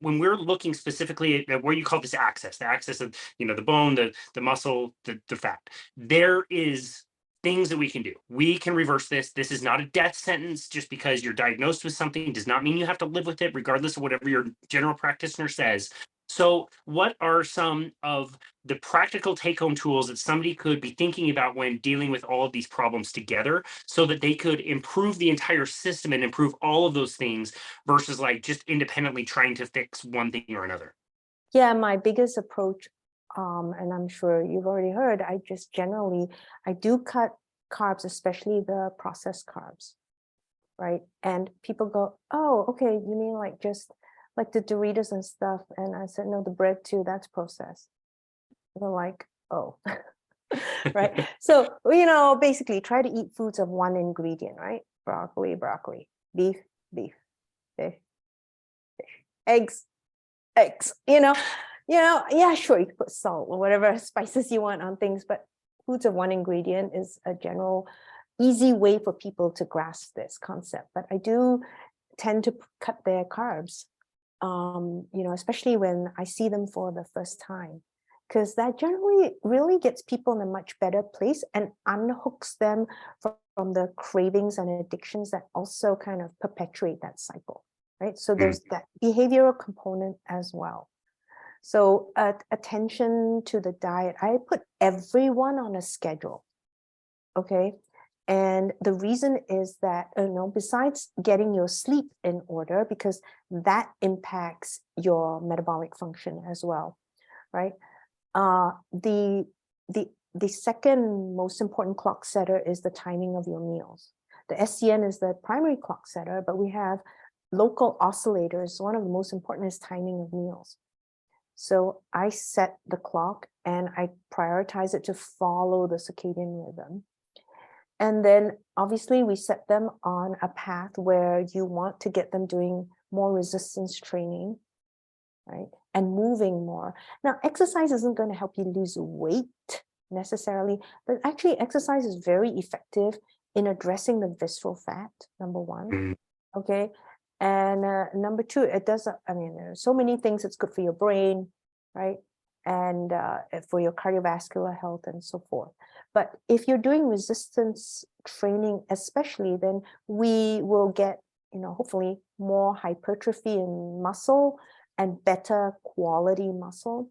when we're looking specifically at where you call this access, the access of, the bone, the muscle, the fat, there is things that we can do. We can reverse this. This is not a death sentence. Just because you're diagnosed with something does not mean you have to live with it, regardless of whatever your general practitioner says. So, what are some of the practical take home tools that somebody could be thinking about when dealing with all of these problems together so that they could improve the entire system and improve all of those things versus like just independently trying to fix one thing or another? Yeah, my biggest approach, and I'm sure you've already heard, I do cut carbs, especially the processed carbs, right? And people go, oh, okay, you mean like just like the Doritos and stuff? And I said, no, the bread too, that's processed. They're like, oh, right? So, basically try to eat foods of one ingredient, right? Broccoli, beef, fish, eggs, yeah, sure, you can put salt or whatever spices you want on things, but foods of one ingredient is a general easy way for people to grasp this concept. But I do tend to cut their carbs, especially when I see them for the first time, because that generally really gets people in a much better place and unhooks them from the cravings and addictions that also kind of perpetuate that cycle, right? So there's that behavioral component as well. So attention to the diet. I put everyone on a schedule, okay? And the reason is that, besides getting your sleep in order, because that impacts your metabolic function as well, right? The second most important clock setter is the timing of your meals. The SCN is the primary clock setter, but we have local oscillators. One of the most important is timing of meals. So I set the clock and I prioritize it to follow the circadian rhythm. And then obviously we set them on a path where you want to get them doing more resistance training, right? And moving more. Now, exercise isn't going to help you lose weight necessarily, but actually exercise is very effective in addressing the visceral fat, number one, okay? And number two, it does, there are so many things. It's good for your brain, right? And for your cardiovascular health and so forth. But if you're doing resistance training, especially, then we will get, hopefully more hypertrophy in muscle and better quality muscle.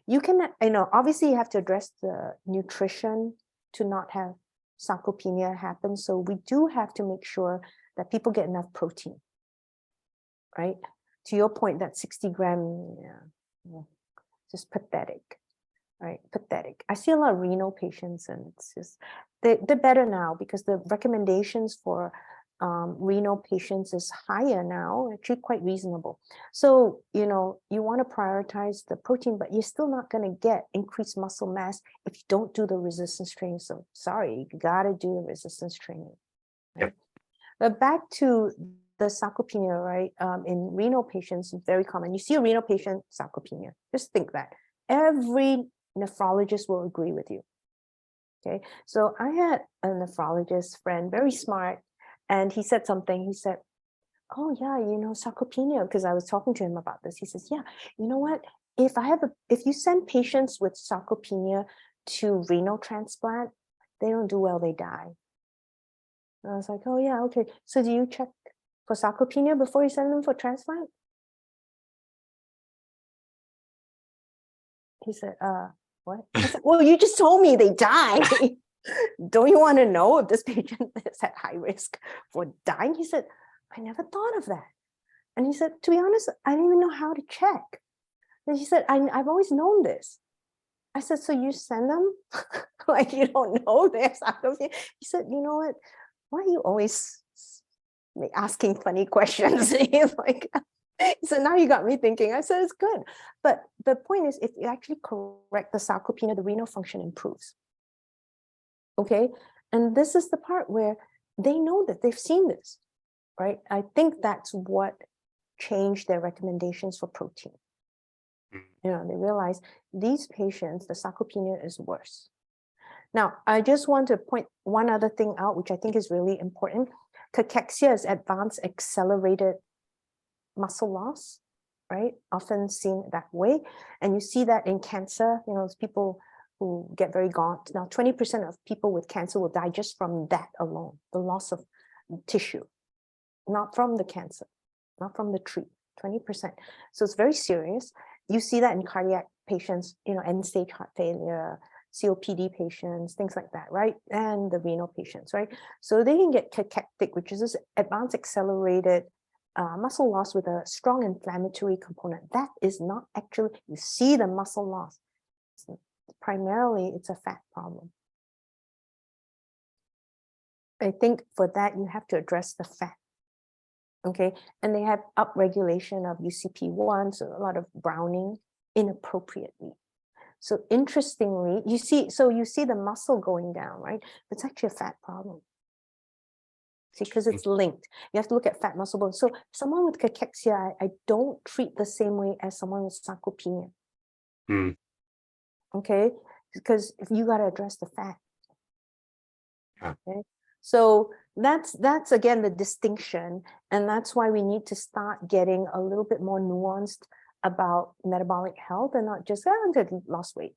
You can, obviously you have to address the nutrition to not have sarcopenia happen. So we do have to make sure that people get enough protein, right? To your point, that 60 gram, just pathetic, right? Pathetic. I see a lot of renal patients, and it's just, they're better now because the recommendations for renal patients is higher now, actually quite reasonable. So, you want to prioritize the protein, but you're still not going to get increased muscle mass if you don't do the resistance training. So sorry, you got to do the resistance training. Right? Yep. But back to the sarcopenia, right? In renal patients, it's very common. You see a renal patient, sarcopenia. Just think that. Every nephrologist will agree with you. Okay. So I had a nephrologist friend, very smart, and he said something. He said, oh yeah, sarcopenia, because I was talking to him about this. He says, yeah, you know what? If you send patients with sarcopenia to renal transplant, they don't do well, they die. And I was like, oh yeah, okay. So do you check for sarcopenia before you send them for transplant? He said, what? I said, well, you just told me they die. Don't you want to know if this patient is at high risk for dying? He said, I never thought of that. And he said, to be honest, I didn't even know how to check. And he said, I've always known this. I said, so you send them? Like you don't know there's sarcopenia? He said, you know what? Why are you always asking funny questions? He's like, so now you got me thinking. I said, it's good. But the point is, if you actually correct the sarcopenia, the renal function improves. Okay. And this is the part where they know that they've seen this, right? I think that's what changed their recommendations for protein. They realize these patients, the sarcopenia is worse. Now, I just want to point one other thing out, which I think is really important. Cachexia is advanced accelerated muscle loss. right? Often seen that way. And you see that in cancer, it's people who get very gaunt. Now, 20% of people with cancer will die just from that alone, the loss of tissue, not from the cancer, not from the treat, 20%. So it's very serious. You see that in cardiac patients, end-stage heart failure, COPD patients, things like that, right? And the renal patients, right? So they can get cachectic, which is this advanced accelerated muscle loss with a strong inflammatory component. That is not actually, you see the muscle loss. Primarily, it's a fat problem. I think for that, you have to address the fat. Okay, and they have upregulation of UCP1, so a lot of browning inappropriately. So interestingly, you see the muscle going down, right? It's actually a fat problem. See, because it's linked. You have to look at fat muscle bone. So someone with cachexia, I don't treat the same way as someone with sarcopenia. Okay, because if you got to address the fat. Okay, so that's again the distinction, and that's why we need to start getting a little bit more nuanced about metabolic health and not just I'm going to lose weight.